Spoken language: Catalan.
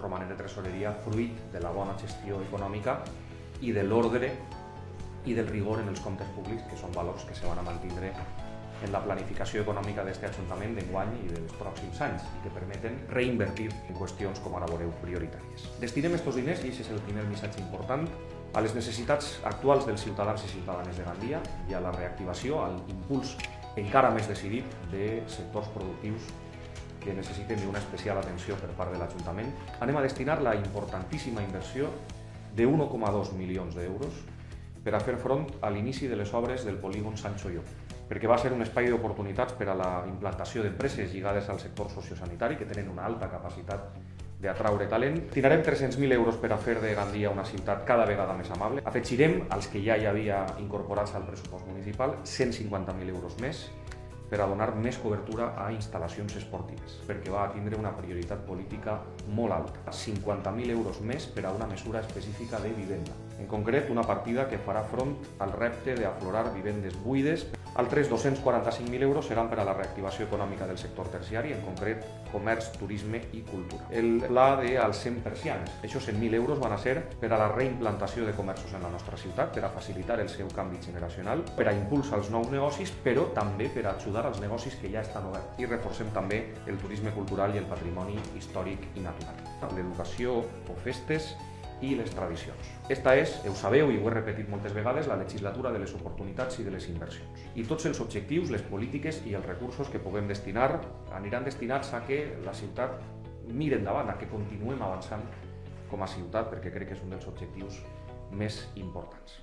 romanent de tresoreria fruit de la bona gestió econòmica i de l'ordre i del rigor en els comptes públics, que són valors que se van a mantindre en la planificació econòmica d'aquest Ajuntament d'enguany i dels pròxims anys i que permeten reinvertir en qüestions, com ara veureu, prioritàries. Destinem aquests diners, i aquest és el primer missatge important, a les necessitats actuals dels ciutadans i ciutadanes de Gandia i a la reactivació, al impuls encara més decidit de sectors productius que necessiten d'una especial atenció per part de l'Ajuntament. Anem a destinar la importantíssima inversió de 1,2 milions d'euros per a fer front a l'inici de les obres del polígon Sancho Llop, perquè va ser un espai d'oportunitats per a la implantació d'empreses lligades al sector sociosanitari que tenen una alta capacitat d'atraure talent. Destinarem 300.000 euros per a fer de Gandia una ciutat cada vegada més amable. Afegirem, als que ja hi havia incorporats al pressupost municipal, 150.000 euros més per a donar més cobertura a instal·lacions esportives, perquè va tindre una prioritat política molt alta. 50.000 euros més per a una mesura específica de vivenda. En concret, una partida que farà front al repte d'aflorar vivendes buides. Altres 245.000 euros seran per a la reactivació econòmica del sector terciari, en concret comerç, turisme i cultura. El pla als 100 persianes. Aquests 100.000 euros van a ser per a la reimplantació de comerços en la nostra ciutat, per a facilitar el seu canvi generacional, per a impulsar els nous negocis, però també per a ajudar als negocis que ja estan oberts. I reforcem també el turisme cultural i el patrimoni històric i natural. L'educació o festes i les tradicions. Esta és, ho sabeu i ho he repetit moltes vegades, la legislatura de les oportunitats i de les inversions. I tots els objectius, les polítiques i els recursos que puguem destinar aniran destinats a que la ciutat miri endavant, a que continuem avançant com a ciutat, perquè crec que és un dels objectius més importants.